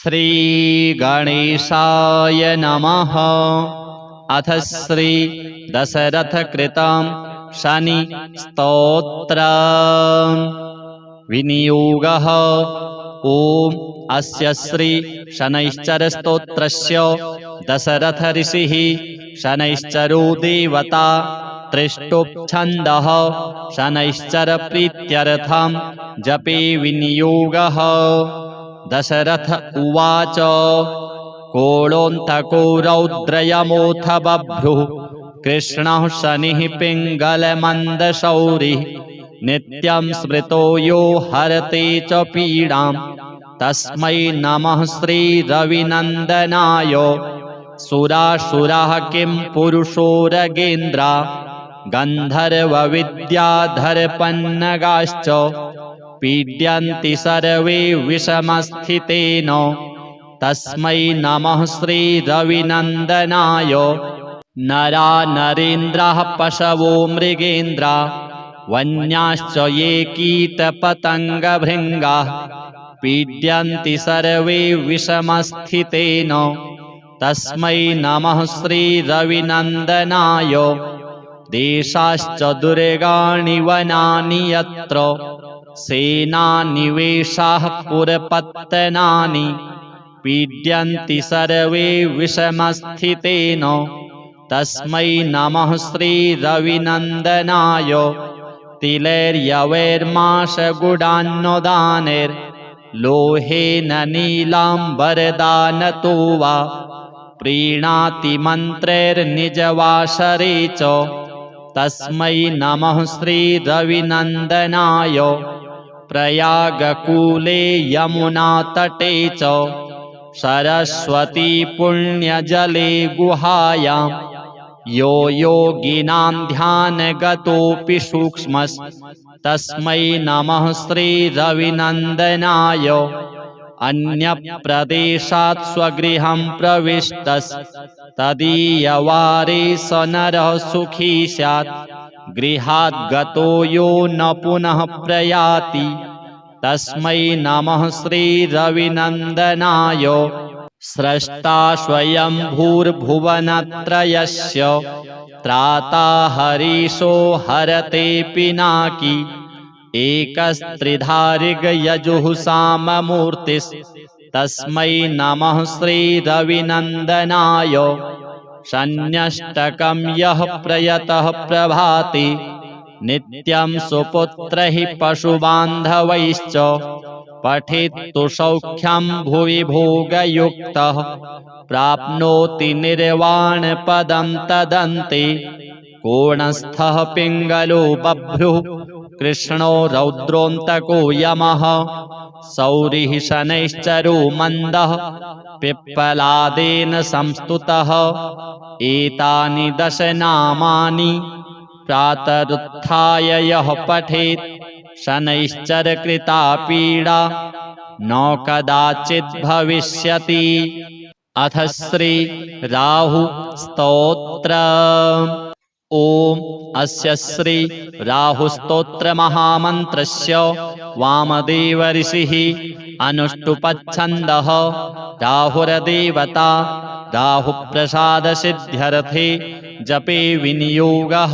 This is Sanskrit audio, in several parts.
श्री गणेशाय नमः। अथ श्री दशरथ कृतं शनि स्तोत्र विनियोगः। ओम अस्य श्री शनैश्चर स्तोत्रस्य दशरथ ऋषिः शनैश्चरो देवता त्रिष्टुप् छन्दः शनैश्चर प्रीत्यर्थं जपे विनियोगः। दशरथ उवाच कोलोऽन्तको रौद्रयमोऽथ बभ्रुः कृष्णः शनिः पिङ्गलमन्दशौरिः नित्यं स्मृतो यो हरते च पीडां तस्मै नमः श्रीरविनन्दनाय। सुरासुराः किं पुरुषोरगेन्द्रा गन्धर्वविद्याधरपन्नगाश्च पीड्यन्ति सर्वे विषमस्थितेन तस्मै नमः श्रीरविनन्दनाय। नरा नरेन्द्राः पशवो मृगेन्द्रा वन्याश्च ये कीटपतङ्गभृङ्गाः पीड्यन्ति सर्वे विषमस्थितेन तस्मै नमः श्रीरविनन्दनाय। देशाश्च दुर्गाणि वनानि यत्र सेनानिवेशाः पुरपत्तनानि पीड्यन्ति सर्वे विषमस्थितेन तस्मै नमः श्रीरविनन्दनाय। तिलैर्यवैर्माशगुडान्नदानैर्लोहेन नीलाम्बरदानतो वा प्रीणाति मन्त्रैर्निजवासरे च तस्मै नमः श्रीरविनन्दनाय। प्रयागकूले यमुनातटे च सरस्वती पुण्यजले गुहायां यो योगिनां ध्यानगतोऽपि सूक्ष्मस्तस्मै नमः श्रीरविनन्दनाय। अन्यप्रदेशात् स्वगृहं प्रविष्टस्तदीयवारे स नरः सुखी स्यात् गृहात् गतो यो न पुनः प्रयाति तस्मै नमः श्रीरविनन्दनाय। स्रष्टा स्वयं भूर्भुवनत्रयस्य त्राता हरीशो हरते पिनाकी एकस्त्रिधारिगयजुः साममूर्तिस्तस्मै नमः श्रीरविनन्दनाय। शन्यष्टकं यः प्रयतः प्रभाति नित्यं सुपुत्रैः पशुबान्धवैश्च पठेत्तु सौख्यं भुवि भोगयुक्तः प्राप्नोति निर्वाणपदं तदन्ते। कोणस्थः पिङ्गलो बभ्रुः कृष्णो रौद्रोऽन्तको यमः सौरिः शनैश्चरो मन्दः पिप्पलादेन संस्तुतः। एतानि दश नामानि प्रातरुत्थाय यः पठेत् शनैश्चरकृता पीडा न कदाचित् भविष्यति। अथ श्री राहु स्तोत्र। ओम अस्य श्री राहुस्तोत्र महामन्त्रस्य वामदेव ऋषिः अनुष्टुप्छन्दः राहुर्देवता राहुप्रसादसिद्ध्यर्थे जपे विनियोगः।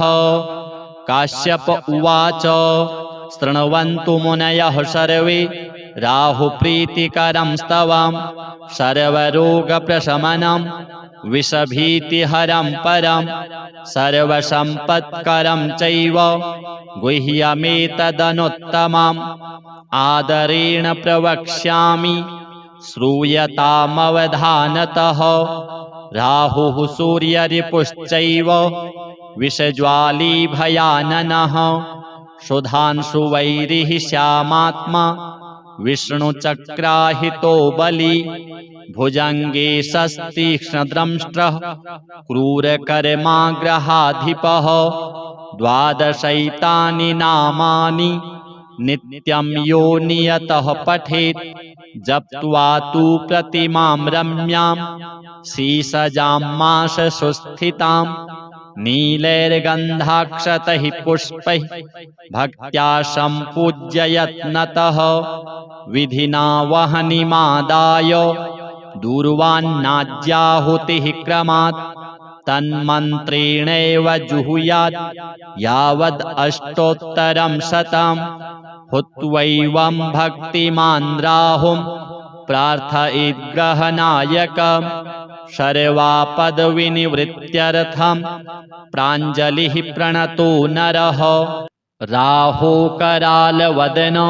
काश्यप उवाच शृण्वन्तु मुनयः सर्वे राहुप्रीतिकरं स्तवं सर्वरोगप्रशमनं विषभीतिहरं परं सर्वसम्पत्करं चैव गुह्यमेतदनुत्तमम् आदरेण प्रवक्ष्यामि श्रूयतामवधानतः। राहुः सूर्यरिपुश्चैव विषज्वाली भयाननः सुधांशुवैरिः श्यामात्मा विष्णुचक्राहितो बली भुजङ्गे शस्तीक्ष्णद्रंष्ट्रः क्रूरकर्माग्रहाधिपः। द्वादशैतानि नामानि नित्यं यो नियतः पठेत् जप्त्वा तु प्रतिमां रम्यां शीसजां माशसुस्थितां नीलैर्गन्धाक्षतैः पुष्पैः भक्त्या सम्पूज्य यत्नतः विधिना वह्निमादाय दूर्वान्नाज्याहुतिः क्रमात् तन्मन्त्रेणैव जुहुयात् यावद् अष्टोत्तरं शतं हुत्वैवं भक्तिमान् राहुं प्रार्थयेद्ग्रहनायकम् सर्वापदविनिवृत्त्यर्थं प्राञ्जलिः प्रणतो नरः राहुकरालवदनो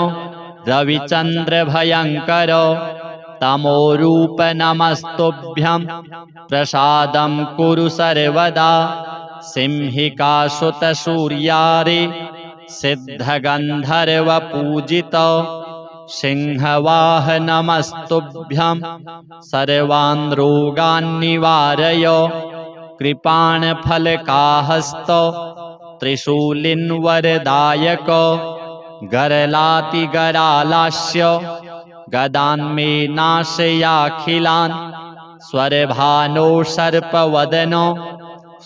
रविचन्द्रभयङ्कर तमोरूप नमस्तुभ्यं प्रसादं कुरु सर्वदा सिंहिकासुतसूर्यारे सिद्धगन्धर्वपूजित सिंहवाहनमस्तुभ्यं सर्वान् रोगान् निवारय कृपाणफलकाहस्त त्रिशूलिन्वरदायक गरलातिगरालास्य गदान्मे नाशयाखिलान् स्वरभानो सर्पवदन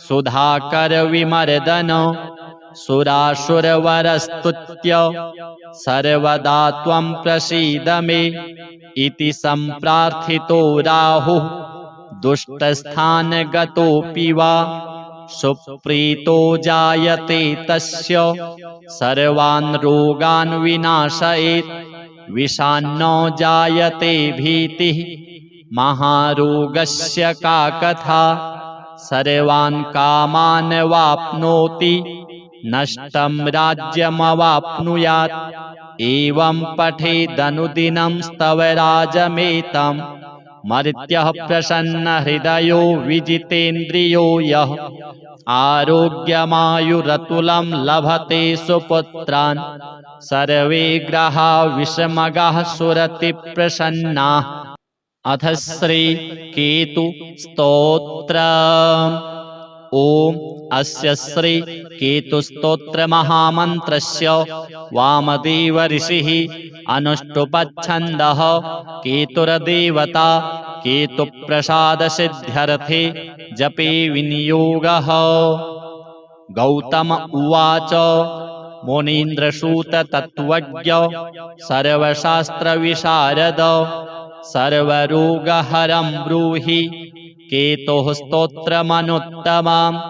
सुधाकरविमर्दन सुरासुरवरस्तुत्य सर्वदा त्वं प्रसीद मे इति सम्प्रार्थितो राहुः दुष्टस्थानगतोऽपि वा सुप्रीतो जायते तस्य सर्वान् रोगान् विनाशयेत् विषान्नो जायते भीतिः महारोगस्य का कथा सर्वान् कामान् वाप्नोति नष्टं राज्यमवाप्नुयात् एवं पठेदनुदिनं स्तवराजमेतं मर्त्यः प्रसन्नहृदयो विजितेन्द्रियो यः आरोग्यमायुरतुलं लभते सुपुत्रान् सर्वे ग्रहा विषमगाः सुरतिप्रसन्नाः अथ श्री केतु स्तोत्रम्। ओम अस्य श्री केतुस्तोत्र महामन्त्रस्य वामदेव ऋषिः अनुष्टुप्छन्दः केतुर्देवता केतुप्रसादसिद्ध्यर्थे जपे विनियोगः। गौतम उवाच मुनीन्द्रसूत तत्त्वज्ञ सर्वशास्त्रविशारद सर्वरोगहरं ब्रूहि केतोः स्तोत्रमनुत्तमम्।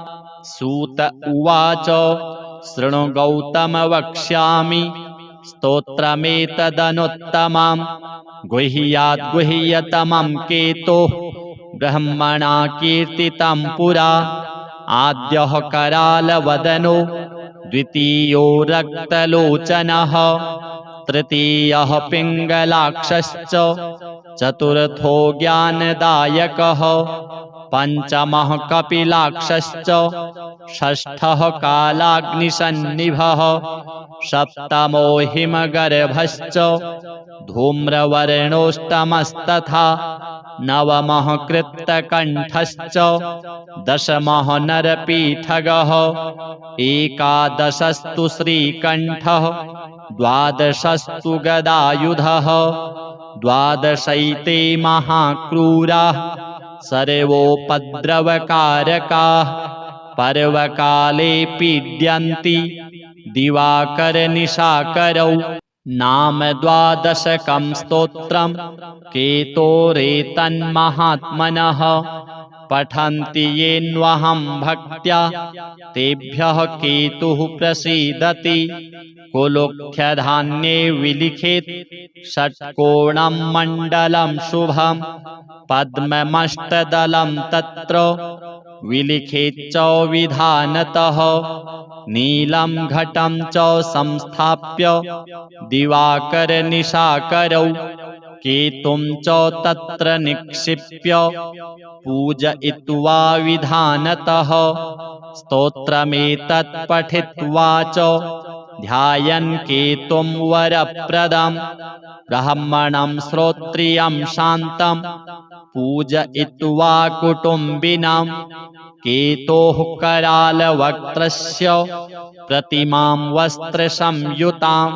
सूत उवाच शृणु गौतम वक्ष्यामि स्तोत्रमेतदनुत्तमम् गुह्यात् गुह्यतमं केतोः ब्रह्मणा कीर्तितं पुरा। आद्यः करालवदनो द्वितीयो रक्तलोचनः तृतीयः पिङ्गलाक्षश्च चतुर्थो ज्ञानदायकः पञ्चमः कपिलाक्षश्च षष्ठः कालाग्निसन्निभः सप्तमो हिमगर्भश्च धूम्रवर्णोष्टमस्तथा नवमः कृत्तकण्ठश्च दशमः नरपीठगः एकादशस्तु श्रीकण्ठः द्वादशस्तु गदायुधः द्वादशैते महाक्रूराः सर्वोपद्रवकारकाः पर्वकाले पीड्यन्ति दिवाकरनिशाकरौ। नाम द्वादशकं स्तोत्रं केतोरेतन्महात्मनः पठन्ति येऽन्वहं भक्त्या तेभ्यः केतुः प्रसीदति। कुलुख्यधान्ये विलिखेत् षट्कोणं मण्डलं शुभं पद्ममष्टदलं तत्र विलिखेत् च विधानतः नीलं घटं च संस्थाप्य दिवाकरनिशाकरौ केतुं च तत्र निक्षिप्य पूजयित्वा विधानतः स्तोत्रमेतत् पठित्वा च ध्यायन् केतुं वरप्रदं ब्राह्मणं श्रोत्रियं शान्तं पूजयित्वा कुटुम्बिनं केतोः करालवक्त्रस्य प्रतिमां वस्त्रसंयुतां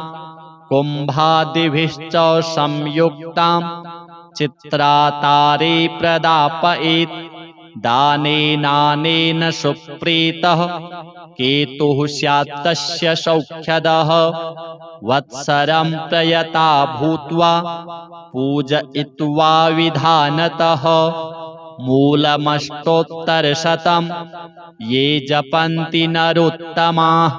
कुम्भादिभिश्च संयुक्तां चित्रातारे प्रदापयेत् दानेनानेन सुप्रीतः केतुः स्यात् तस्य सौख्यदः वत्सरं प्रयता भूत्वा पूजयित्वा विधानतः मूलमष्टोत्तरशतं ये जपन्ति नरोत्तमाः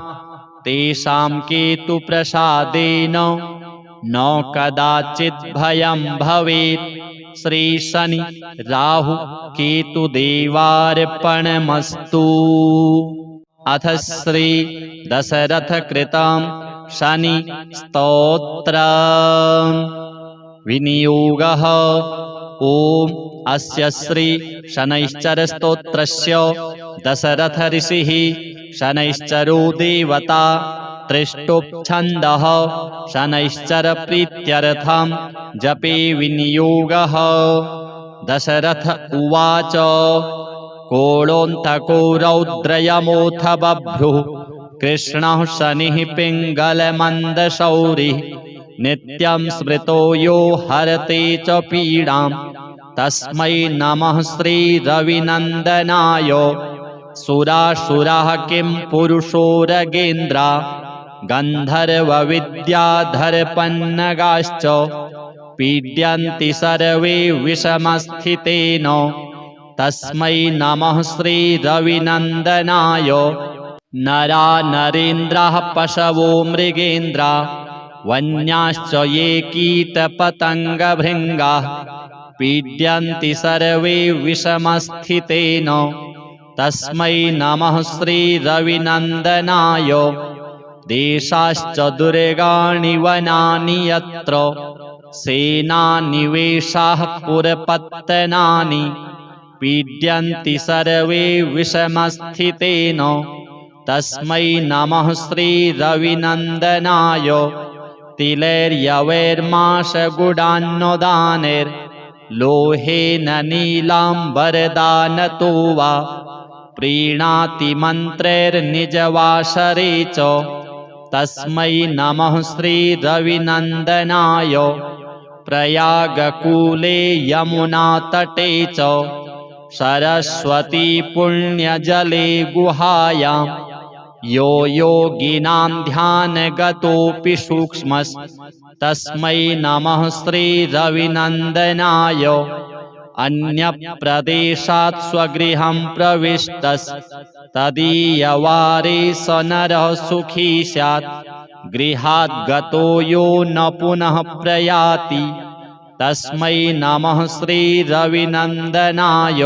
तेषां केतुप्रसादेन न कदाचित् भयं भवेत्। श्री शनि राहु केतुदेवार्पणमस्तु। अथ श्री दशरथ कृतं शनि स्तोत्र विनियोगः। ओम अस्य श्री शनैश्चर स्तोत्रस्य दशरथ ऋषिः शनैश्चरो देवता त्रिष्टुप्-छन्दः शनैश्चर प्रीत्यर्थं जपे विनियोगः। दशरथ उवाच कोळोऽन्तको रौद्रयमोऽथ बभ्रुः कृष्णः शनिः पिङ्गलमन्दशौरिः नित्यं स्मृतो यो हरते च पीडां तस्मै नमः श्रीरविनन्दनाय। सुरासुराः किं पुरुषोरगेन्द्रा गन्धर्वविद्याधरपन्नगाश्च पीड्यन्ति सर्वे विषमस्थितेन तस्मै नमः श्रीरविनन्दनाय। नरा नरेन्द्राः पशवो मृगेन्द्रा वन्याश्च ये कीटपतङ्गभृङ्गाः पीड्यन्ति सर्वे विषमस्थितेन तस्मै नमः श्रीरविनन्दनाय। देशाश्च दुर्गाणि वनानि यत्र सेनानिवेशाः पुरपत्तनानि पीड्यन्ति सर्वे विषमस्थितेन तस्मै नमः श्रीरविनन्दनाय। तिलैर्यवैर्माशगुडान्नदानैर्लोहेन नीलाम्बरदानतो वा प्रीणाति मन्त्रैर्निजवासरे च तस्मै नमः श्रीरविनन्दनाय। प्रयागकूले यमुनातटे च सरस्वती पुण्यजले गुहायां यो योगिनां ध्यानगतोऽपि सूक्ष्मस्तस्मै नमः श्रीरविनन्दनाय। अन्यप्रदेशात् स्वगृहं प्रविष्टस्तदीयवारे स नरः सुखी स्यात् गृहात् गतो यो न पुनः प्रयाति तस्मै नमः श्रीरविनन्दनाय।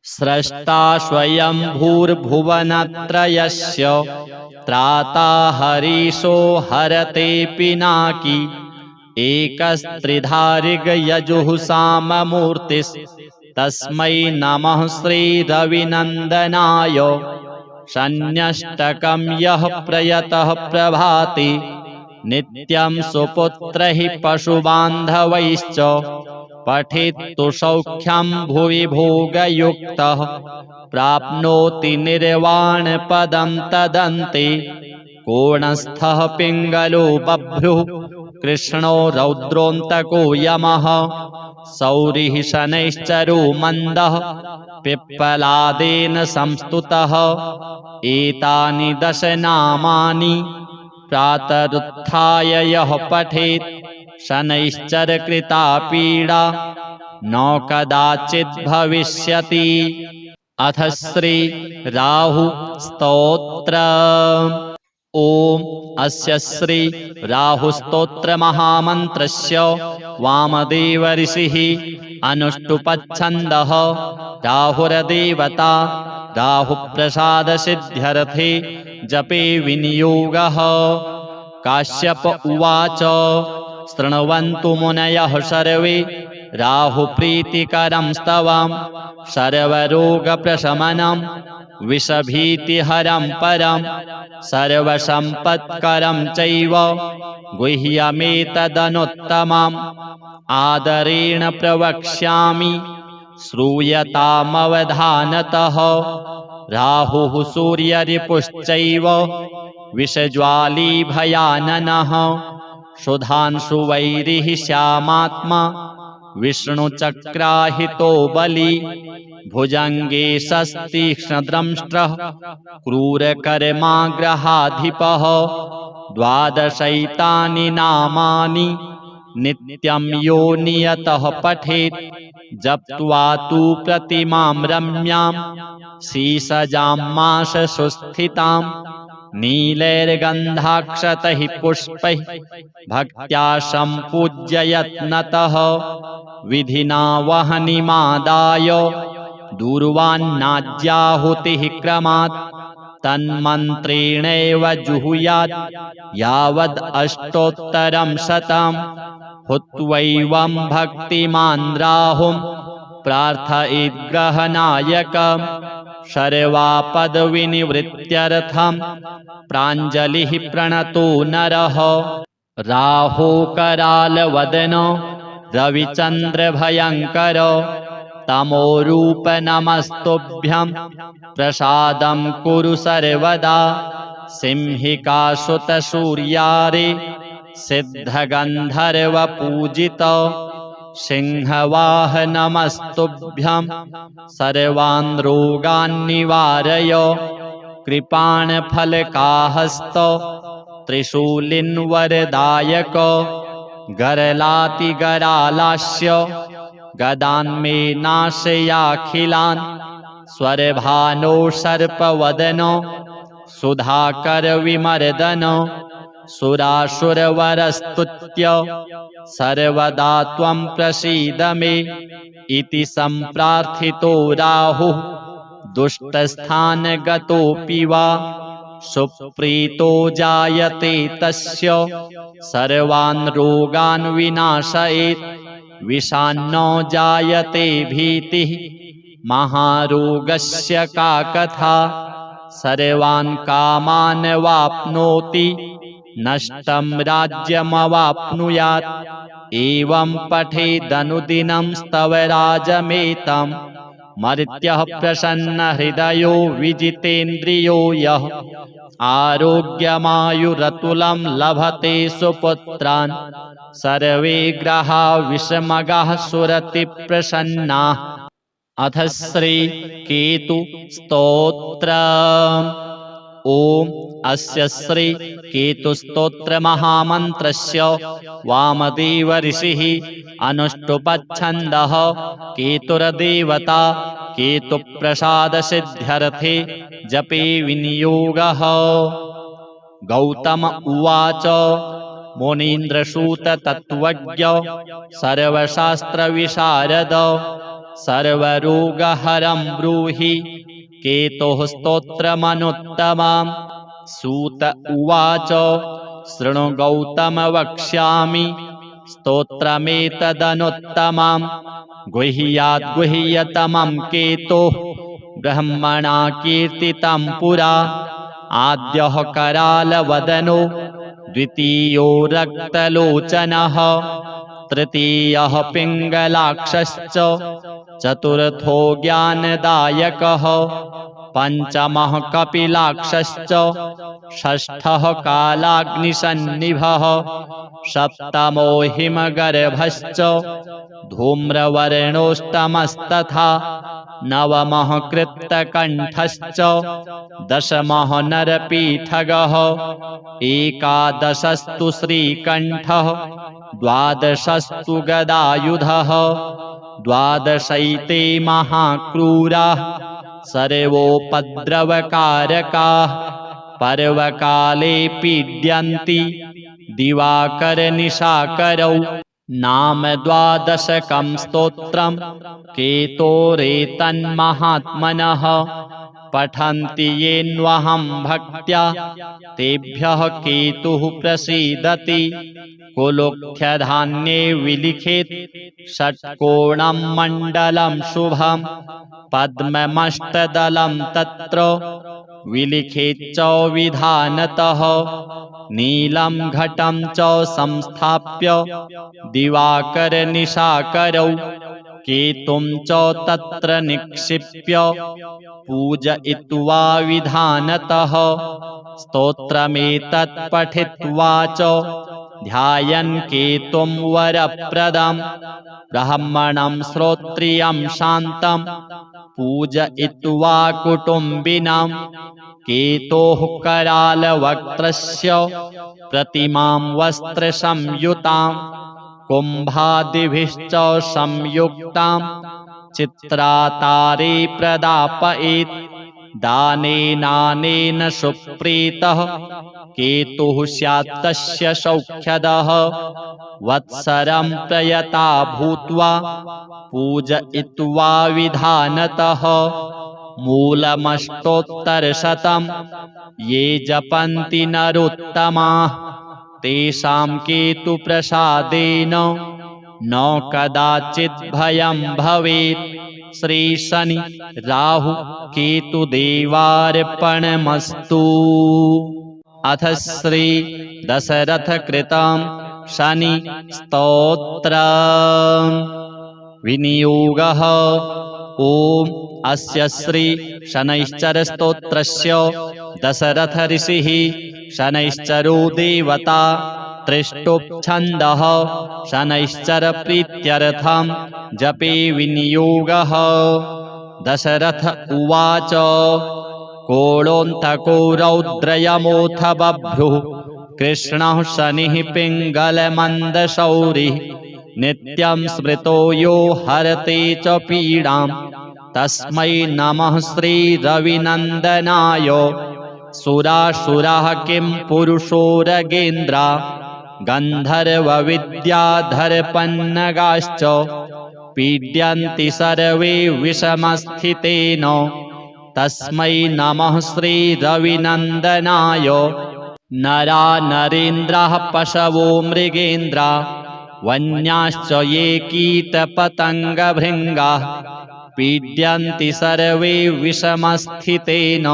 स्रष्टा स्वयं भूर्भुवनत्रयस्य त्राता हरीशो हरते पिनाकी एकस्त्रिधारिगयजुः साममूर्तिस्तस्मै नमः श्रीरविनन्दनाय। शन्यष्टकं यः प्रयतः प्रभाते नित्यं सुपुत्रैः पशुबान्धवैश्च पठेत्तु सौख्यं भुवि भोगयुक्तः प्राप्नोति निर्वाणपदं तदन्ते। कोणस्थः पिङ्गलो बभ्रुः कृष्णो रौद्रोऽन्तको यमः सौरिः शनैश्चरो मन्दः पिप्पलादेन संस्तुतः। एतानि दश नामानि प्रातरुत्थाय यः पठेत् शनैश्चरकृता पीडा न कदाचित् भविष्यति। अथ श्री राहु स्तोत्र। ओम अस्य श्री राहुस्तोत्र महामन्त्रस्य वामदेव ऋषिः अनुष्टुप्-छन्दः राहुर्देवता राहुप्रसादसिद्ध्यर्थे जपे विनियोगः। काश्यप उवाच शृण्वन्तु मुनयः सर्वे राहुप्रीतिकरं स्तवं सर्वरोगप्रशमनं विषभीतिहरं परं सर्वसम्पत्करं चैव गुह्यमेतदनुत्तमम् आदरेण प्रवक्ष्यामि श्रूयतामवधानतः। राहुः सूर्यरिपुश्चैव विषज्वाली भयाननः सुधांशुवैरिः श्यामात्मा विष्णुचक्राहितो बली भुजङ्गेशस्तीक्ष्णद्रंष्ट्रः क्रूरकर्माग्रहाधिपः द्वादशैतानि नामानि नित्यं यो नियतः पठेत् जप्त्वा तु प्रतिमां रम्यां शीसजां माशसुस्थितां नीलैर्गन्धाक्षतैः पुष्पैः भक्त्या सम्पूज्य यत्नतः विधिना वह्निमादाय दूर्वान्नाज्याहुतिः क्रमात् तन्मन्त्रेणैव जुहुयात् यावद् अष्टोत्तरं शतं हुत्वैवं भक्तिमान् राहुं प्रार्थयेद्ग्रहनायकं सर्वापदविनिवृत्त्यर्थं प्राञ्जलिः प्रणतो नरः राहुकरालवदनो रविचन्द्रभयङ्कर तमोरूप नमस्तुभ्यं प्रसादं कुरु सर्वदा सिंहिकासुतसूर्यारे सिद्धगन्धर्वपूजित सिंहवाहनमस्तुभ्यं सर्वान् रोगान् निवारय कृपाणफलकाहस्त त्रिशूलिन्वरदायक गरलातिगरालास्य गदान्मे नाशयाखिलान् स्वरभानो सर्पवदनो सुधाकरविमर्दन सुरासुरवरस्तुत्य सर्वदा त्वं प्रसीद मे इति सम्प्रार्थितो राहुः दुष्टस्थानगतोऽपि वा सुप्रीतो जायते तस्य सर्वान् रोगान् विनाशयेत् विषान्नो जायते भीतिः महारोगस्य का कथा सर्वान् कामान् वाप्नोति नष्टं राज्यमवाप्नुयात् एवं पठेदनुदिनं स्तवराजमेतं मर्त्यः प्रसन्नहृदयो विजितेन्द्रियो यः आरोग्यमायुरतुलं लभते सुपुत्रान् सर्वे ग्रहा विषमगाः सुरतिप्रसन्नाः अथ श्री केतु स्तोत्रम्। ॐ अस्य श्री केतुस्तोत्र महामन्त्रस्य वामदेव ऋषिः अनुष्टुप्छन्दः केतुर्देवता केतुप्रसादसिद्ध्यर्थे जपे विनियोगः। गौतम उवाच मुनीन्द्रसूत तत्त्वज्ञ सर्वशास्त्रविशारद सर्वरोगहरं ब्रूहि केतोः स्तोत्रमनुत्तमम्। सूत उवाच शृणु गौतम वक्ष्यामि स्तोत्रमेतदनुत्तमम् गुह्यात् गुह्यतमं केतोः ब्रह्मणा कीर्तितं पुरा। आद्यः करालवदनो द्वितीयो रक्तलोचनः तृतीयः पिङ्गलाक्षश्च चतुर्थो ज्ञानदायकः पञ्चमः कपिलाक्षश्च षष्ठः कालाग्निसन्निभः सप्तमो हिमगर्भश्च धूम्रवर्णोष्टमस्तथा नवमः कृत्तकण्ठश्च दशमः नरपीठगः एकादशस्तु श्रीकण्ठः द्वादशस्तु गदायुधः द्वादशैते महाक्रूराः सर्वोपद्रवकारकाः पर्वकाले पीड्यन्ति दिवाकरनिशाकरौ। नाम द्वादशकं स्तोत्रं केतोरेतन्महात्मनः पठन्ति येन्वहं भक्त्या तेभ्यः केतुः प्रसीदति। कुलुख्यधान्ये विलिखेत् षट्कोणं मण्डलं शुभं पद्ममष्टदलं तत्र विलिखेत् च विधानतः नीलं घटं च संस्थाप्य दिवाकरनिशाकरौ केतुं च तत्र निक्षिप्य पूजयित्वा विधानतः स्तोत्रमेतत् पठित्वा च ध्यायन् केतुं वरप्रदं ब्राह्मणं श्रोत्रियं शान्तं पूजयित्वा कुटुम्बिनां केतोः करालवक्त्रस्य प्रतिमां वस्त्रसंयुतां कुम्भादिभिश्च संयुक्तां चित्रातारे प्रदापयेत्। दानेनानेन सुप्रीतः केतुः स्यात् तस्य सौख्यदः। वत्सरं प्रयता भूत्वा पूजयित्वा विधानतः मूलमष्टोत्तरशतं ये जपन्ति नरोत्तमाः तेषां केतुप्रसादेन न कदाचित् भयं भवेत्। श्री शनि राहु केतुदेवार्पणमस्तु। अथ श्री दशरथ कृतं शनि स्तोत्रम्। विनियोगः। ओम अस्य श्री शनैश्चर स्तोत्रस्य दशरथ ऋषिः शनैश्चरो देवता त्रिष्टुप् छन्दः शनैश्चर प्रीत्यर्थं जपे विनियोगः। दशरथ उवाच कोलोऽन्तको रौद्रयमोऽथ बभ्रुः कृष्णः शनिः पिङ्गलमन्दशौरिः नित्यं स्मृतो यो हरते च पीडां तस्मै नमः श्रीरविनन्दनाय। सुरासुराः किं पुरुषोरगेन्द्रा गन्धर्वविद्याधरपन्नगाश्च पीड्यन्ति सर्वे विषमस्थितेन तस्मै नमः श्रीरविनन्दनाय। नरा नरेन्द्राः पशवो मृगेन्द्रा वन्याश्च ये कीटपतङ्गभृङ्गाः पीड्यन्ति सर्वे विषमस्थितेन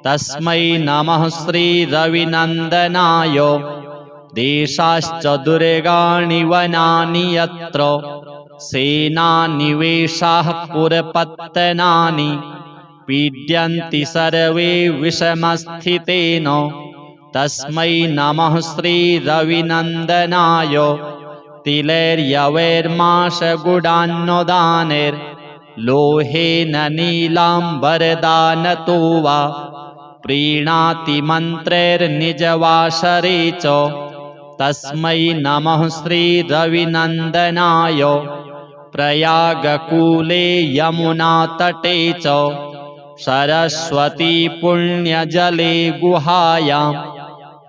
तस्मै नमः श्रीरविनन्दनाय। देशाश्च दुर्गाणि वनानि यत्र सेनानिवेशाः पुरपत्तनानि पीड्यन्ति सर्वे विषमस्थितेन तस्मै नमः श्रीरविनन्दनाय। तिलैर्यवैर्माशगुडान्नदानैर्लोहेन नीलाम्बरदानतो वा प्रीणाति मन्त्रैर्निजवासरे च तस्मै नमः श्रीरविनन्दनाय। प्रयागकूले यमुनातटे च सरस्वती पुण्यजले गुहायां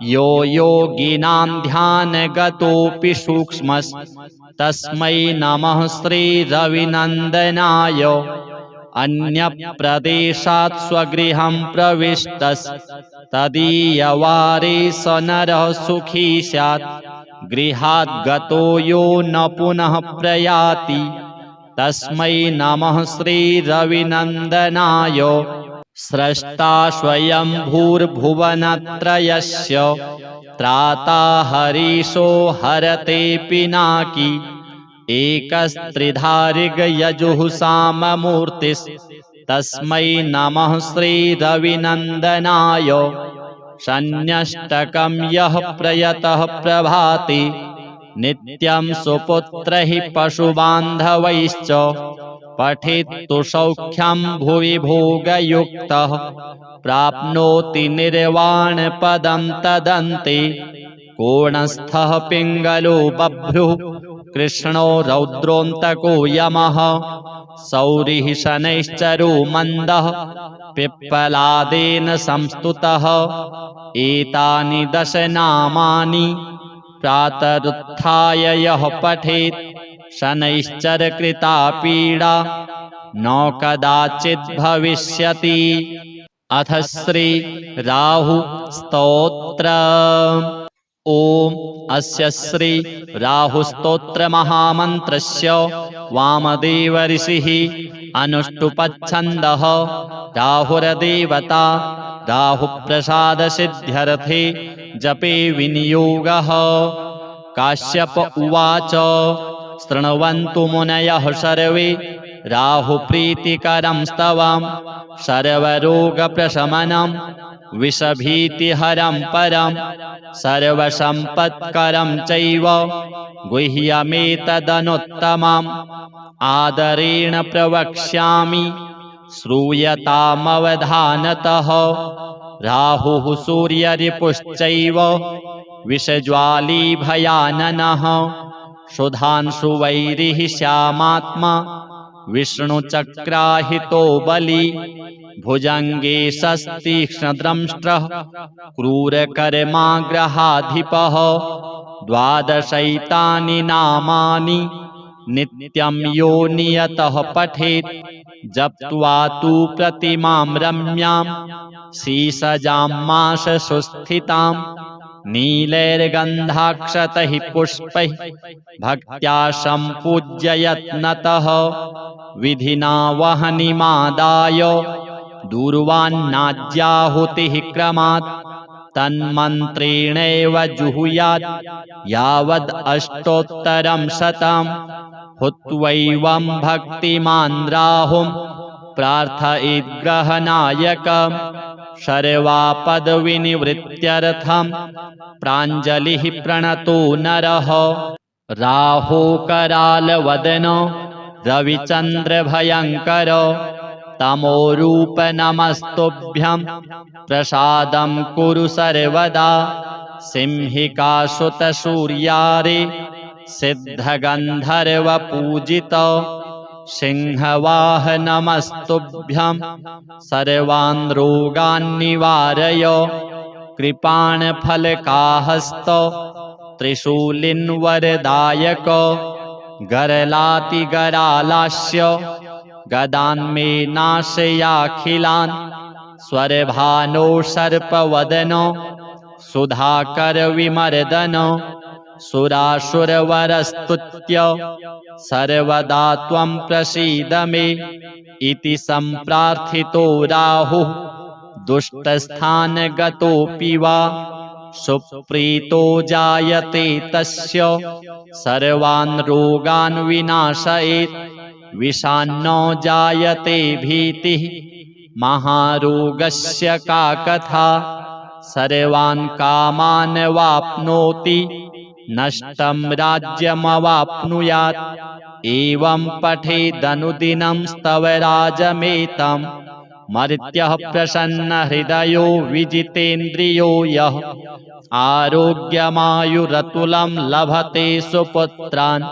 यो योगिनां ध्यानगतोऽपि सूक्ष्मस्तस्मै नमः श्रीरविनन्दनाय। अन्यप्रदेशात् स्वगृहं प्रविष्टस्तदीयवारे स नरः सुखी स्यात् गृहात् गतो यो न पुनः प्रयाति तस्मै नमः श्रीरविनन्दनाय। स्रष्टा स्वयंभूर्भुवनत्रयस्य त्राता हरीशो हरते पिनाकी एकस्त्रिधारिगयजुः साममूर्तिस्तस्मै नमः श्रीरविनन्दनाय। शन्यष्टकं यः प्रयतः प्रभाति नित्यं सुपुत्रैः पशुबान्धवैश्च पठेत्तु सौख्यं भुवि भोगयुक्तः प्राप्नोति निर्वाणपदं तदन्ते। कोणस्थः पिङ्गलो बभ्रुः कृष्णो रौद्रोऽन्तको यमः सौरिः शनैश्चरो मन्दः पिप्पलादेन संस्तुतः। एतानि दश नामानि प्रातरुत्थाय यः पठेत् शनैश्चरकृता पीडा न कदाचित् भविष्यति। अथ श्री राहु स्तोत्र। ओम अस्य श्री राहु स्तोत्र महामन्त्रस्य वामदेव ऋषिः अनुष्टुपच्छन्दः राहुर्देवता राहुप्रसाद सिद्ध्यर्थे जपे विनियोगः। काश्यप उवाच शृण्वन्तु मुनयः सर्वे राहुप्रीतिकरं स्तवं सर्वरोगप्रशमनं विषभीतिहरं परं सर्वसम्पत्करं चैव गुह्यमेतदनुत्तमम् आदरेण प्रवक्ष्यामि श्रूयतामवधानतः राहुः सूर्यरिपुश्चैव विषज्वाली भयाननः सुधांशुवैरिः श्यामात्मा विष्णुचक्राहितो बली भुजङ्गे शस्तीक्ष्णद्रंष्ट्रः क्रूरकर्माग्रहाधिपः द्वादशैतानि नामानि नित्यं यो नियतः पठेत् जप्त्वा तु प्रतिमां रम्यां शीसजां माशसुस्थितां नीलैर्गन्धाक्षतैः पुष्पैः भक्त्या सम्पूज्य यत्नतः विधिना वह्निमादाय दूर्वान्नाज्याहुतिः क्रमात् तन्मन्त्रेणैव जुहुयात् यावद् अष्टोत्तरं शतं हुत्वैवं भक्तिमान् राहुं प्रार्थयेद्ग्रहनायकम् सर्वापदविनिवृत्त्यर्थं प्राञ्जलिः प्रणतो नरः राहो करालवदनो रविचन्द्रभयङ्कर तमोरूप नमस्तुभ्यं प्रसादं कुरु सर्वदा सिंहिकासुतसूर्यारे सिद्धगन्धर्वपूजित सिंहवाहनमस्तुभ्यं सर्वान् रोगान् निवारय कृपाणफलकाहस्त त्रिशूलिन्वरदायक गरलातिगरालास्य गदान्मे नाशयाखिलान् स्वरभानो सर्पवदनो सुधाकरविमर्दन सुरासुरवरस्तुत्य सर्वदा त्वं प्रसीद मे इति सम्प्रार्थितो राहुः दुष्टस्थानगतोऽपि वा सुप्रीतो जायते तस्य सर्वान् रोगान् विनाशयेत् विषान्नो जायते भीतिः महारोगस्य का कथा सर्वान् कामान् वाप्नोति नष्टं राज्यमवाप्नुयात् एवं पठेदनुदिनं स्तवराजमेतं मर्त्यः प्रसन्नहृदयो विजितेन्द्रियो यः आरोग्यमायुरतुलं लभते सुपुत्रान्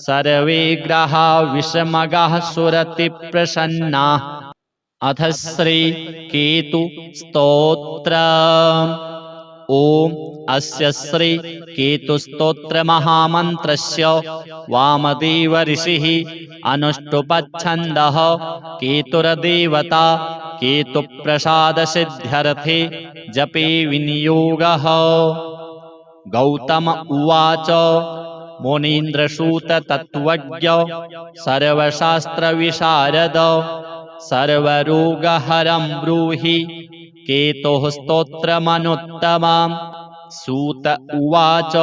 सर्वे ग्रहा विषमगाः सुरतिप्रसन्नाः अथ श्री केतु स्तोत्रम् ओम अस्य श्री केतुस्तोत्र महामन्त्रस्य वामदेव ऋषिः अनुष्टुप्छन्दः केतुर्देवता केतुप्रसादसिद्ध्यर्थे जपे विनियोगः गौतम उवाच मुनीन्द्रसूत तत्त्वज्ञ सर्वशास्त्रविशारद सर्वरोगहरं ब्रूहि केतोः स्तोत्रमनुत्तमम् सूत उवाच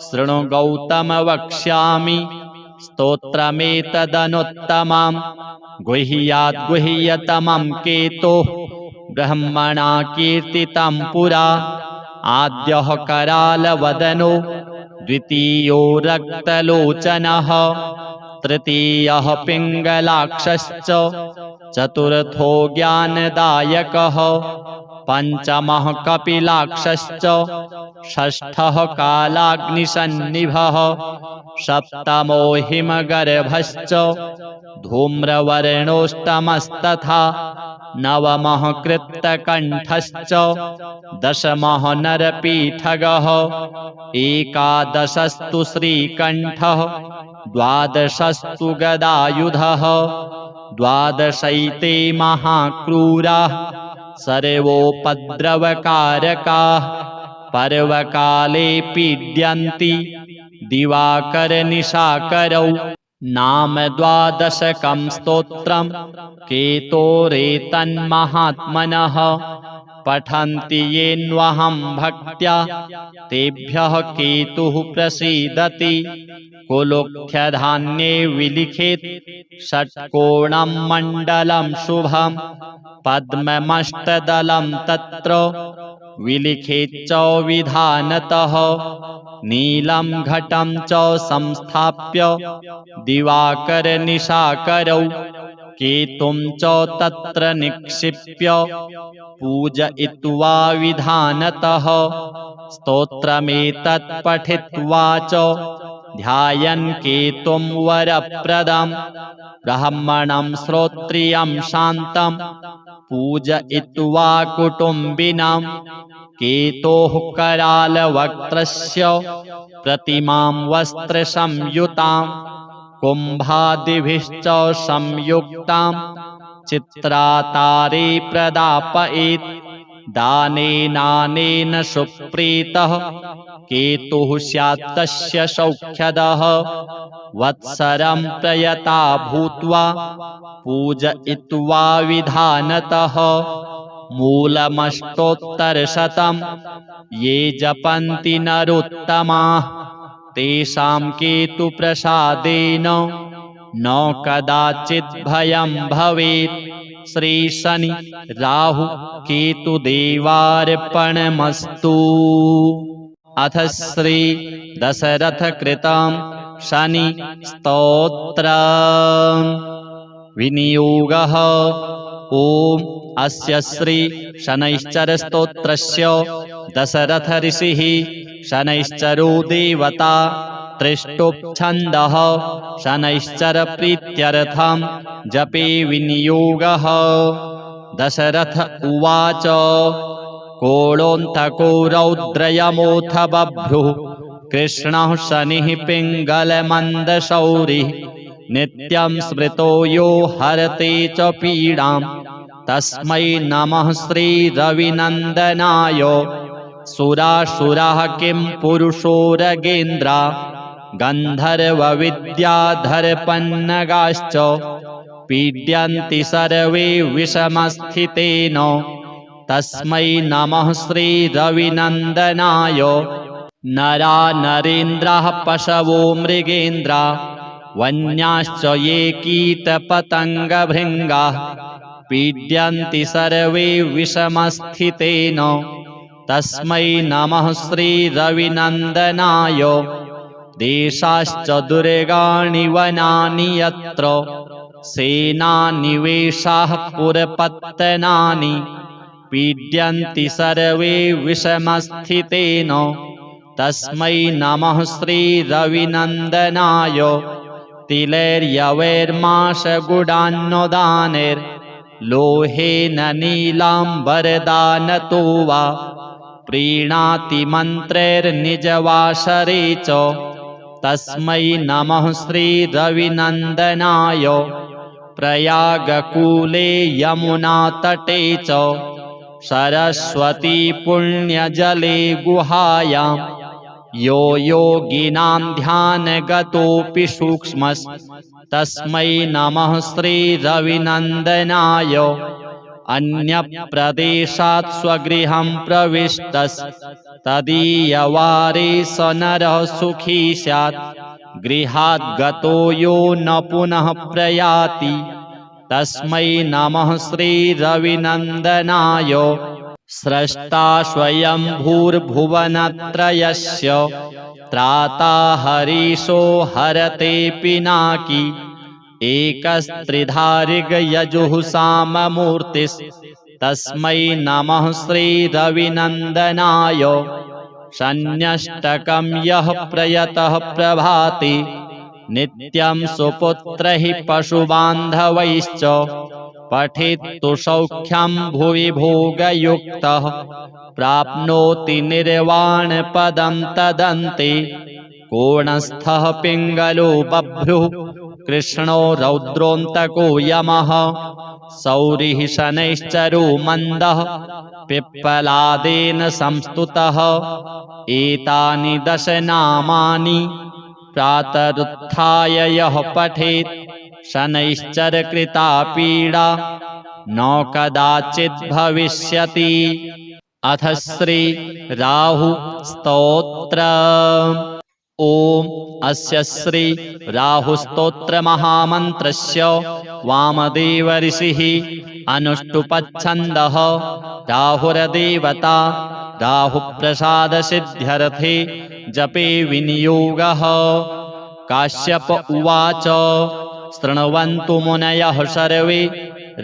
शृणु गौतम वक्ष्यामि स्तोत्रमेतदनुत्तमम् गुह्यात् गुह्यतमं केतोः ब्रह्मणा कीर्तितं पुरा आद्यः करालवदनो द्वितीयो रक्तलोचनः तृतीयः पिङ्गलाक्षश्च चतुर्थो ज्ञानदायकः पंचमः कपिलाक्षश्च षष्ठः कालाग्निसन्निभः सप्तमो हिमगर्भश्च धूम्रवर्णोष्टमस्तथा नवमः कृत्तकण्ठश्च दशमः नरपीठगः एकादशस्तु श्रीकण्ठः द्वादशस्तु गदायुधः द्वादशैते महाक्रूराः सर्वोपद्रवकारकाः पर्वकाले पीड्यन्ति दिवाकरनिशाकरौ नाम द्वादशकं स्तोत्रं केतोरेतन्महात्मनः पठन्ति येन्वहं भक्त्या तेभ्यः केतुः प्रसीदति कुलुख्यधान्ये विलिखेत् षट्कोणं मण्डलं शुभं पद्ममष्टदलं तत्र विलिखेत् च विधानतः नीलं घटं च संस्थाप्य दिवाकरनिशाकरौ केतुं च तत्र निक्षिप्य पूजयित्वा विधानतः स्तोत्रमेतत् पठित्वा च ध्यायन् केतुं वरप्रदं ब्राह्मणं श्रोत्रियं शान्तं पूजयित्वा कुटुम्बिनां केतोः करालवक्त्रस्य प्रतिमां वस्त्रसंयुतां कुम्भादिभिश्च संयुक्तां चित्रातारे प्रदापयेत् दानेनानेन सुप्रीतः केतुः स्यात् तस्य सौख्यदः वत्सरं प्रयता भूत्वा पूजयित्वा विधानतः मूलमष्टोत्तरशतं ये जपन्ति नरोत्तमाः तेषां केतुप्रसादेन न कदाचित् भयं भवेत्। श्री शनि राहु केतुदेवार्पणमस्तु। अथ श्री दशरथ कृतं शनि स्तोत्रम्। विनियोगः। ओम अस्य श्री शनैश्चर स्तोत्रस्य दशरथ ऋषिः शनैश्चरो देवता त्रिष्टुप् छन्दः शनैश्चर प्रीत्यर्थं जपे विनियोगः। दशरथ उवाच कोळोऽन्तको रौद्रयमोऽथ बभ्रुः कृष्णः शनिः पिङ्गलमन्दशौरिः नित्यं स्मृतो यो हरते च पीडां तस्मै नमः श्रीरविनन्दनाय। सुरासुराः किं पुरुषोरगेन्द्रा गन्धर्वविद्याधरपन्नगाश्च पीड्यन्ति सर्वे विषमस्थितेन तस्मै नमः श्रीरविनन्दनाय। नरा नरेन्द्राः पशवो मृगेन्द्रा वन्याश्च ये कीटपतङ्गभृङ्गाः पीड्यन्ति सर्वे विषमस्थितेन तस्मै नमः श्रीरविनन्दनाय। देशाश्च दुर्गाणि वनानि यत्र सेनानिवेशाः पुरपत्तनानि पीड्यन्ति सर्वे विषमस्थितेन तस्मै नमः श्रीरविनन्दनाय। तिलैर्यवैर्माशगुडान्नदानैर्लोहेन नीलाम्बरदानतो वा प्रीणाति मन्त्रैर्निजवासरे च तस्मै नमः श्रीरविनन्दनाय। प्रयागकूले यमुनातटे च सरस्वती पुण्यजले गुहायां यो योगिनां ध्यानगतोऽपि सूक्ष्मस्तस्मै नमः श्रीरविनन्दनाय। अन्यप्रदेशात् स्वगृहं प्रविष्टस्तदीयवारे स नरः सुखी स्यात् गृहात् गतो यो न पुनः प्रयाति तस्मै नमः श्रीरविनन्दनाय। स्रष्टा स्वयंभूर्भुवनत्रयस्य त्राता हरीशो हरते पिनाकी एकस्त्रिधारिगयजुः साममूर्तिस्तस्मै नमः श्रीरविनन्दनाय। शन्यष्टकं यः प्रयतः प्रभाते नित्यं सुपुत्रैः पशुबान्धवैश्च पठेत्तु सौख्यं भुवि भोगयुक्तः प्राप्नोति निर्वाणपदं तदन्ते। कोणस्थः पिङ्गलो बभ्रुः कृष्णो रौद्रोऽन्तको यमः सौरिः शनैश्चरो मन्दः पिप्पलादेन संस्तुतः। एतानि दश नामानि प्रातरुत्थाय यः पठेत् शनैश्चर कृता पीडा न कदाचित् भविष्यति। अथ श्री राहु स्तोत्र। ओम अस्य श्री राहु स्तोत्र महामन्त्रस्य वामदेव ऋषिः अनुष्टुपच्छन्दः राहुर्देवता राहुप्रसाद सिद्ध्यर्थे जपे विनियोगः। काश्यप उवाच शृण्वन्तु मुनयः सर्वे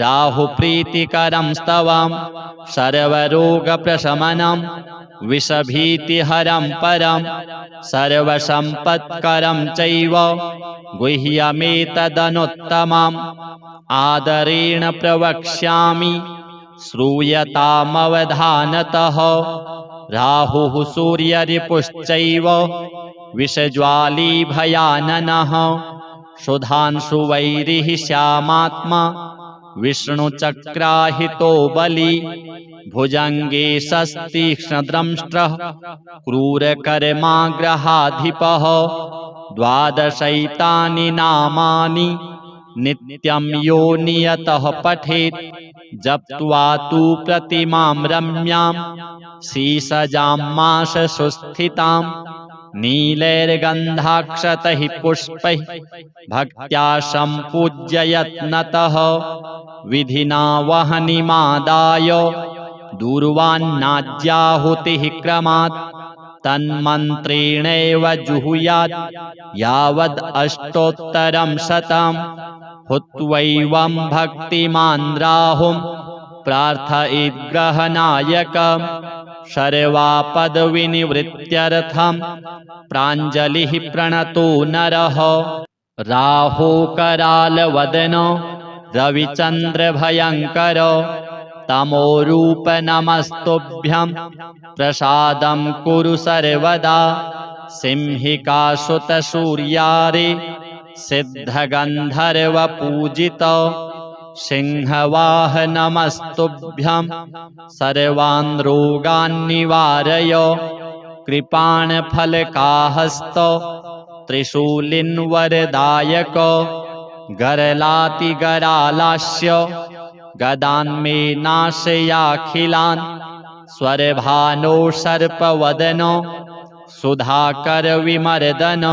राहुप्रीतिकरं स्तवम् सर्वरोगप्रशमनं विषभीतिहरं परं सर्वसम्पत्करं चैव गुह्यमेतदनुत्तमम् आदरेण प्रवक्ष्यामि श्रूयतामवधानतः राहुः सूर्यरिपुश्चैव विषज्वाली भयाननः सुधांशुवैरिः श्यामात्मा विष्णुचक्राहितो बली भुजङ्गे शस्तीक्ष्णद्रंष्ट्रः क्रूरकर्माग्रहाधिपः द्वादशैतानि नामानि नित्यं यो नियतः पठेत् जप्त्वा तु प्रतिमां रम्यां शीसजां माशसुस्थितां नीलैर्गन्धाक्षतैः पुष्पैः भक्त्या सम्पूज्य यत्नतः विधिना वह्निमादाय दूर्वान्नाज्याहुतिः क्रमात् तन्मन्त्रेणैव जुहुयात् यावद् अष्टोत्तरं शतं हुत्वैवं भक्तिमान् राहुं प्रार्थयेद्ग्रहनायकम् सर्वापदविनिवृत्त्यर्थं प्राञ्जलिः प्रणतो नरः राहुकरालवदनो रविचन्द्रभयङ्कर तमोरूप नमस्तुभ्यं प्रसादं कुरु सर्वदा सिंहिकासुतसूर्यारे सिद्धगन्धर्वपूजित सिंहवाहनमस्तुभ्यं सर्वान् रोगान् निवारय कृपाणफलकाहस्त त्रिशूलिन्वरदायक गरलातिगरालास्य गदान्मे नाशयाखिलान् स्वरभानो सर्पवदन सुधाकरविमर्दन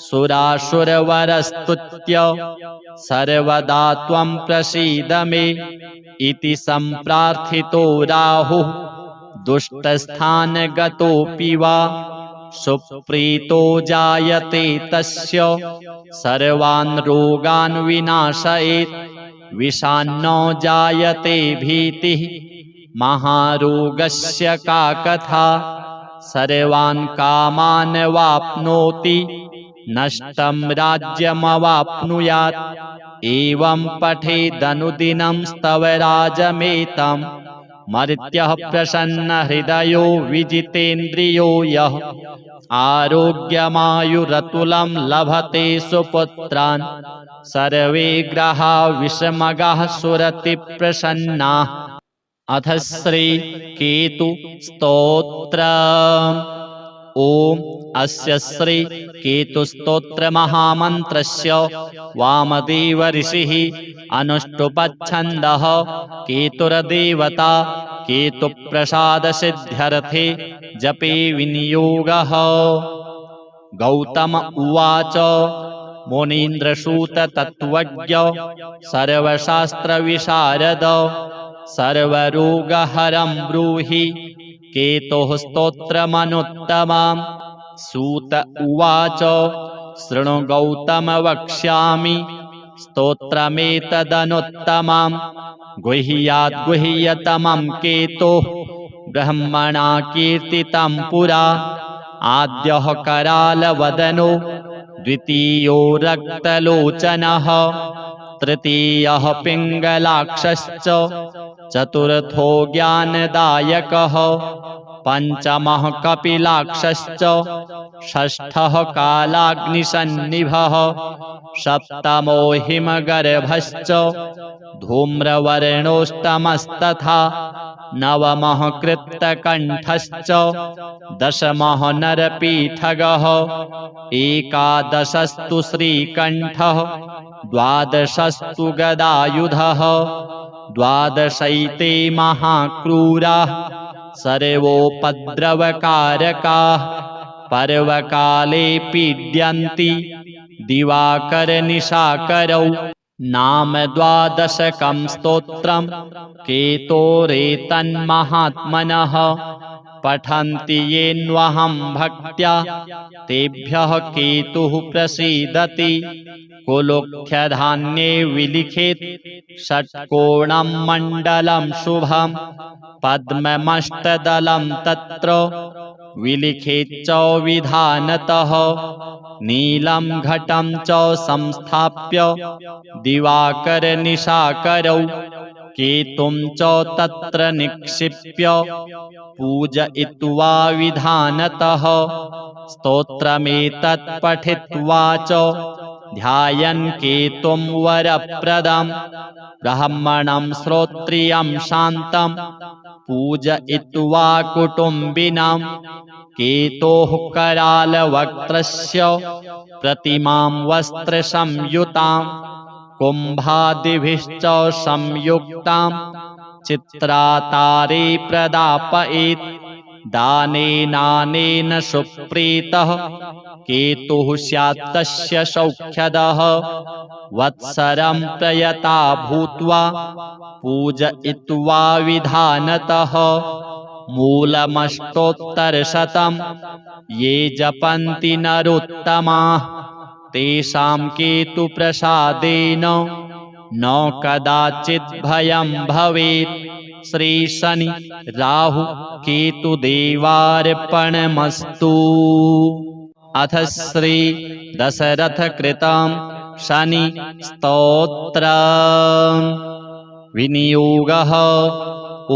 सुरासुरवरस्तुत्य सर्वदा त्वं प्रसीद मे इति सम्प्रार्थितो राहुः दुष्टस्थानगतोऽपि वा सुप्रीतो जायते तस्य सर्वान् रोगान् विनाशयेत् विषान्नो जायते भीतिः महारोगस्य का कथा सर्वान् कामान् वाप्नोति नष्टं राज्यमवाप्नुयात् एवं पठेदनुदिनं स्तवराजमेतं मर्त्यः प्रसन्नहृदयो विजितेन्द्रियो यः आरोग्यमायुरतुलं लभते सुपुत्रान् सर्वे ग्रहा विषमगाः सुरतिप्रसन्नाः अथ श्री केतु स्तोत्र ओम अस्य श्री केतुस्तोत्र महामन्त्रस्य वामदेव ऋषिः अनुष्टुपच्छन्दः केतुर्देवता केतुप्रसादसिद्ध्यर्थे जपे विनियोगः। गौतम उवाच मुनीन्द्रसूत तत्त्वज्ञ सर्वशास्त्रविशारद सर्वरोगहरं ब्रूहि केतोः स्तोत्रमनुत्तमम्। सूत उवाच शृणु गौतम वक्ष्यामि स्तोत्रमेतदनुत्तमम् गुह्याद्गुह्यतमं केतोः ब्रह्मणा कीर्तितं पुरा। आद्यः करालवदनो द्वितीयो रक्तलोचनः तृतीयः पिङ्गलाक्षश्च चतुर्थो ज्ञानदायकः पञ्चमः कपिलाक्षश्च षष्ठः कालाग्निसन्निभः सप्तमो हिमगर्भश्च धूम्रवर्णोष्टमस्तथा नवमः कृत्तकण्ठश्च दशमः नरपीठगः एकादशस्तु श्रीकण्ठः द्वादशस्तु गदायुधः द्वादशैते महाक्रूराः सर्वोपद्रवकारकाः पर्वकाले पीड्यन्ति दिवाकरनिशाकरौ। नाम द्वादशकं स्तोत्रं केतोरेतन्महात्मनः पठन्ति येऽन्वहं भक्त्या तेभ्यः केतुः प्रसीदति। कुलुख्यधान्ये विलिखेत् षट्कोणं मण्डलं शुभं पद्ममष्टदलं तत्र विलिखेच्च विधानतः। नीलं घटं च संस्थाप्य दिवाकरनिशाकरौ केतुं च तत्र निक्षिप्य पूजयित्वा विधानतः। स्तोत्रमेतत् पठित्वा च ध्यायन् केतुं वरप्रदं ब्राह्मणं श्रोत्रियं शान्तं पूजयित्वा कुटुम्बिनां। केतोः करालवक्त्रस्य प्रतिमां वस्त्रसंयुतां कुम्भादिभिश्च संयुक्तां चित्रातारे प्रदापयेत्। दानेनानेन सुप्रीतः केतुः स्यात् तस्य सौख्यदः। वत्सरं प्रयता भूत्वा पूजयित्वा विधानतः। मूलमष्टोत्तरशतं ये जपन्ति नरोत्तमाः तेषां केतुप्रसादेन न कदाचित् भयं भवेत्। श्री शनि राहु केतुदेवार्पणमस्तु। अथ श्री दशरथकृतं शनि स्तोत्रम्। विनियोगः। ॐ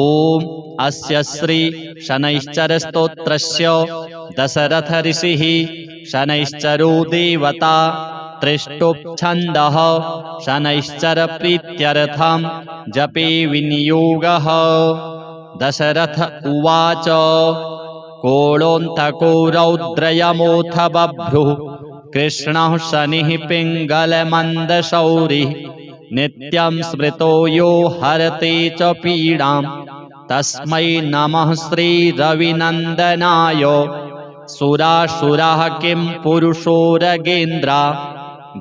अस्य श्री शनैश्चर स्तोत्रस्य दशरथ ऋषिः शनैश्चरो देवता त्रिष्टुप्-छन्दः शनैश्चर प्रीत्यर्थं जपे विनियोगः। दशरथ उवाच कोणोऽन्तको रौद्रयमोऽथ बभ्रुः कृष्णः शनिः पिङ्गलमन्दशौरिः नित्यं स्मृतो यो हरते च पीडां तस्मै नमः श्रीरविनन्दनाय। सुरासुराः किं पुरुषोरगेन्द्रा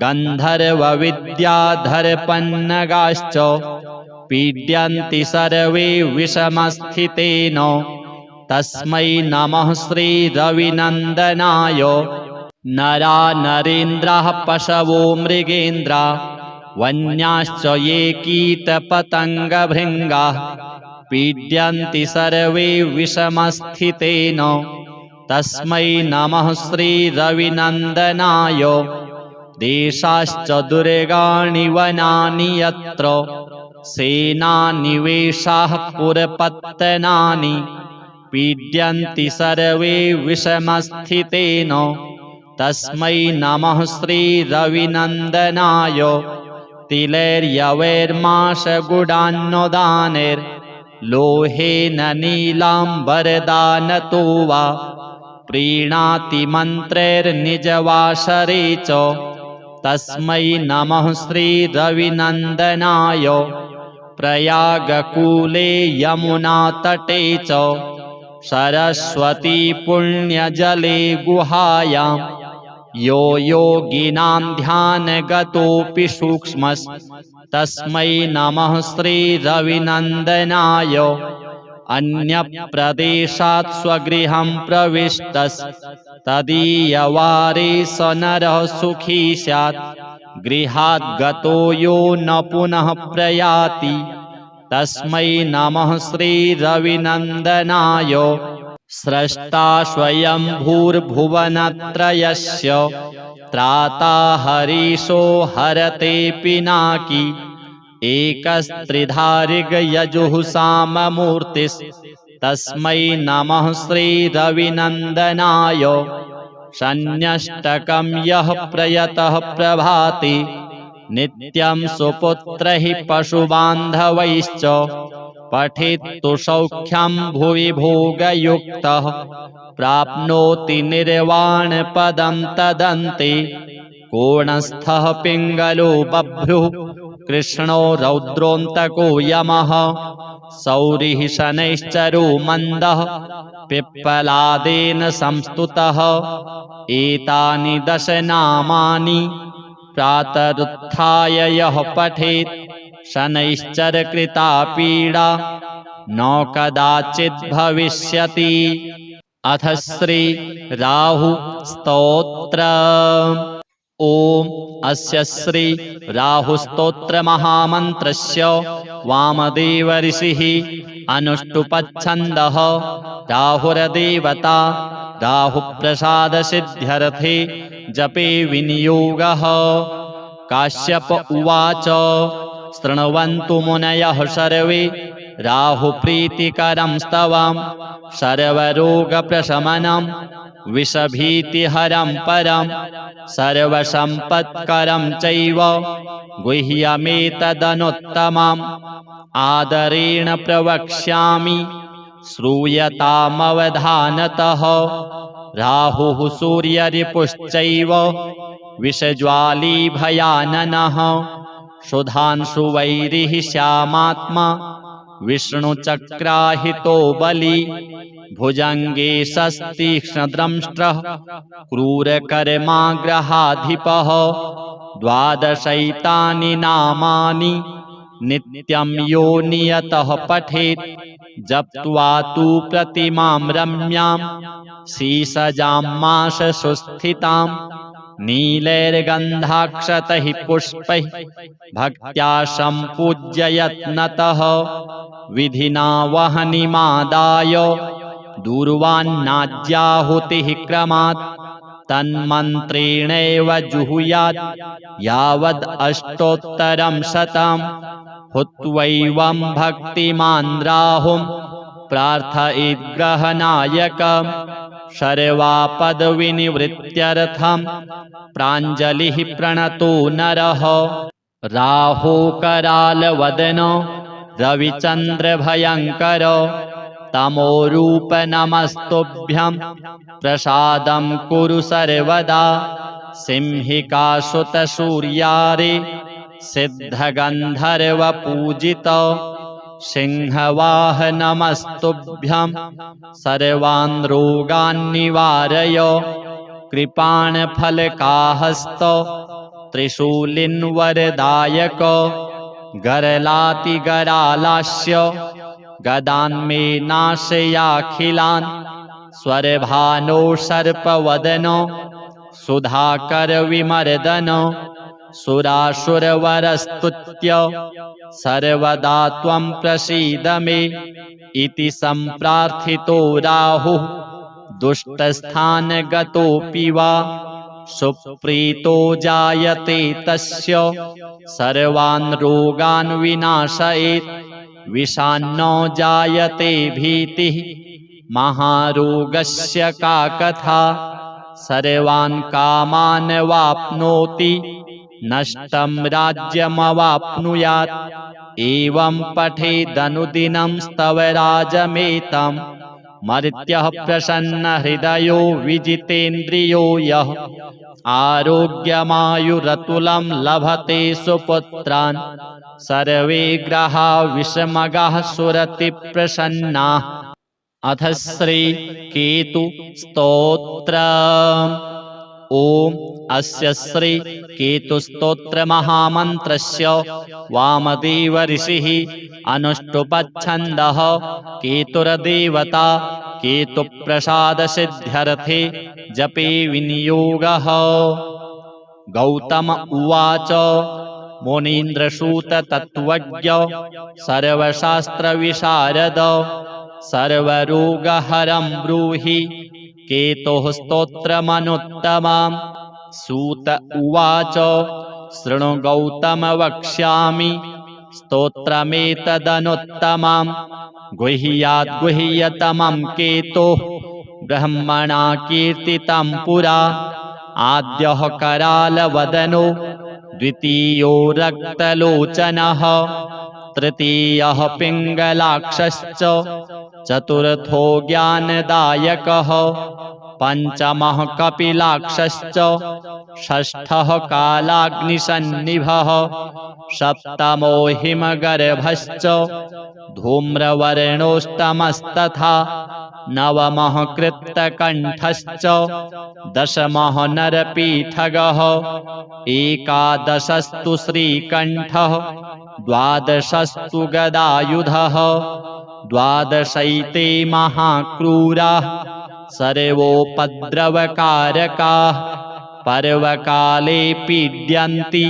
गन्धर्वविद्याधरपन्नगाश्च पीड्यन्ति सर्वे विषमस्थितेन तस्मै नमः श्रीरविनन्दनाय। नरा नरेन्द्राः पशवो मृगेन्द्रा वन्याश्च ये कीटपतङ्गभृङ्गाः पीड्यन्ति सर्वे विषमस्थितेन तस्मै नमः श्रीरविनन्दनाय। देशाश्च दुर्गाणि वनानि यत्र सेनानिवेशाः पुरपत्तनानि पीड्यन्ति सर्वे विषमस्थितेन तस्मै नमः श्रीरविनन्दनाय। तिलैर्यवैर्माशगुडान्नदानैर्लोहेन नीलाम्बरदानतो वा प्रीणाति मन्त्रैर्निजवासरे च तस्मै नमः श्रीरविनन्दनाय। प्रयागकूले यमुनातटे च सरस्वती पुण्यजले गुहायां यो योगिनां ध्यानगतोऽपि सूक्ष्मस्तस्मै नमः श्रीरविनन्दनाय। अन्यप्रदेशात् स्वगृहं प्रविष्टस्तदीयवारे स नरः सुखी स्यात् गृहात् गतो यो न पुनः प्रयाति तस्मै नमः श्रीरविनन्दनाय। स्रष्टा स्वयं भूर्भुवनत्रयस्य त्राता हरीशो हरते पिनाकी एकस्त्रिधारिगयजुः साममूर्तिस्तस्मै नमः श्रीरविनन्दनाय। शन्यष्टकं यः प्रयतः प्रभाति नित्यं सुपुत्रैः पशुबान्धवैश्च पठेत्तु सौख्यं भुवि भोगयुक्तः प्राप्नोति निर्वाणपदं तदन्ते। कोणस्थः पिङ्गलो बभ्रुः कृष्णो रौद्रोऽन्तको यमः सौरिः शनैश्चरो मन्दः पिप्पलादेन संस्तुतः। एतानि दश नामानि प्रातरुत्थाय यः पठेत् शनैश्चरकृता पीडा न कदाचित् भविष्यति। अथ श्री राहु स्तोत्र। ओम अस्य श्री राहु स्तोत्र महामन्त्रस्य वामदेव ऋषिः अनुष्टुप्छन्दः राहुर्देवता राहुप्रसाद सिद्ध्यर्थे जपे विनियोगः। काश्यप उवाच शृण्वन्तु मुनयः सर्वे राहुप्रीतिकरं स्तवं सर्वरोगप्रशमनं विषभीतिहरं परं सर्वसम्पत्करं चैव गुह्यमेतदनुत्तमम् आदरेण प्रवक्ष्यामि श्रूयतामवधानतः। राहुः सूर्यरिपुश्चैव विषज्वाली भयाननः सुधांशुवैरिः श्यामात्मा विष्णुचक्राहितो बली भुजङ्गे शस्तीक्ष्णद्रंष्ट्रः क्रूरकर्माग्रहाधिपः। द्वादशैतानि नामानि नित्यं यो नियतः पठेत् जप्त्वा तु प्रतिमां रम्यां शीसजां माशसुस्थितां नीलैर्गन्धाक्षतैः पुष्पैः भक्त्या सम्पूज्य यत्नतः विधिना वह्निमादाय दूर्वान्नाज्याहुतिः क्रमात् तन्मन्त्रेणैव जुहुयात् यावद् अष्टोत्तरं शतं हुत्वैवं भक्तिमान् राहुं प्रार्थयेद्ग्रहनायकम् सर्वापदविनिवृत्त्यर्थं प्राञ्जलिः प्रणतो नरः। राहुकरालवदनो रविचन्द्रभयङ्कर तमोरूप नमस्तुभ्यं प्रसादं कुरु सर्वदा सिंहिकासुतसूर्यारे सिद्धगन्धर्वपूजित सिंहवाहनमस्तुभ्यं सर्वान् रोगान् निवारय कृपाणफलकाहस्त त्रिशूलिन्वरदायक गरलातिगरालास्य गदान्मे नाशयाखिलान् स्वरभानो सर्पवदन सुधाकर विमर्दन सुरासुरवरस्तुत्य सर्वदा त्वं प्रसीद मे इति सम्प्रार्थितो राहुः दुष्टस्थानगतोऽपि वा सुप्रीतो जायते तस्य सर्वान् रोगान् विनाशयेत् विषान्नो जायते भीतिः महारोगस्य का कथा सर्वान् कामान् वाप्नोति नष्टं राज्यमवाप्नुयात् एवं पठेदनुदिनं स्तवराजमेतं मर्त्यः प्रसन्नहृदयो विजितेन्द्रियो यः आरोग्यमायुरतुलं लभते सुपुत्रान् सर्वे ग्रहा विषमगाः सुरतिप्रसन्नाः। अथ श्री केतु स्तोत्र। ओम अस्य श्री केतुस्तोत्र महामन्त्रस्य वामदेव ऋषिः अनुष्टुप्छन्दः केतुर्देवता केतुप्रसाद सिद्ध्यर्थे जपे विनियोगः। गौतम उवाच मुनीन्द्रसूत तत्त्वज्ञ सर्वशास्त्रविशारद सर्वरोगहरं ब्रूहि केतोः स्तोत्रमनुत्तमम्। सूत उवाच शृणु गौतम वक्ष्यामि स्तोत्रमेतदनुत्तमम् गुह्याद्गुह्यतमं केतोः ब्रह्मणा कीर्तितं पुरा। आद्यः करालवदनो द्वितीयो रक्तलोचनः तृतीयः पिङ्गलाक्षश्च चतुर्थो ज्ञानदायकः पञ्चमः कपिलाक्षश्च षष्ठः कालाग्निसन्निभः सप्तमो हिमगर्भश्च धूम्रवर्णोष्टमस्तथा नवमः कृत्तकण्ठश्च दशमः नरपीठगः एकादशस्तु श्रीकण्ठः द्वादशस्तु गदायुधः द्वादशैते महाक्रूराः सर्वोपद्रवकारकाः पर्वकाले पीड्यन्ति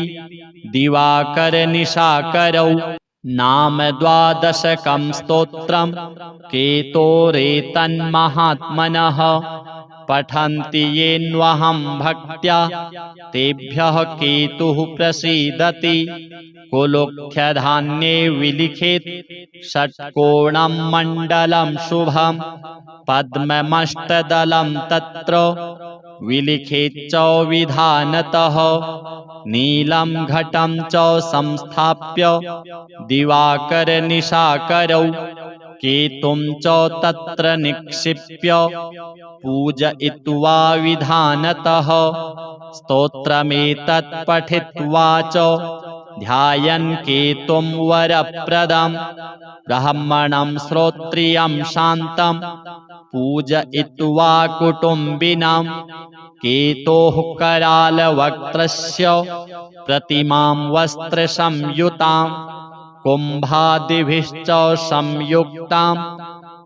दिवाकरनिशाकरौ नाम द्वादशकं स्तोत्रं केतोरेतन्महात्मनः पठन्ति येन्वहं भक्त्या तेभ्यः केतुः प्रसीदति कुलुख्यधान्ये विलिखेत् षट्कोणं मण्डलं शुभं पद्ममष्टदलं तत्र विलिखेच्च विधानतः नीलं घटं च संस्थाप्य दिवाकरनिशाकरौ केतुं च तत्र निक्षिप्य पूजयित्वा विधानतः स्तोत्रमेतत् पठित्वा च ध्यायन् केतुं वरप्रदं ब्राह्मणं श्रोत्रियं शान्तं पूजयित्वा कुटुम्बिनां केतोः करालवक्त्रस्य प्रतिमां वस्त्रसंयुतां कुम्भादिभिश्च संयुक्तां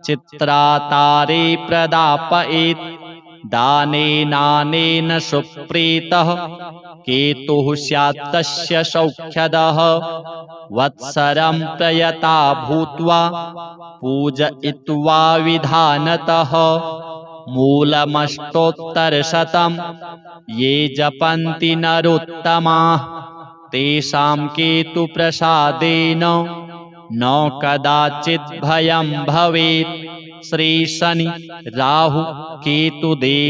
चित्रातारे प्रदापयेत् दानेनानेन सुप्रीतः केतुः स्यात् तस्य सौख्यदः वत्सरं प्रयता भूत्वा पूजयित्वा विधानतः मूलमष्टोत्तरशतं ये जपन्ति नरोत्तमाः तेषां केतुप्रसादेन न कदाचित् भयं भवेत्। श्री शनि राहु केतुदेवार्पणमस्तु।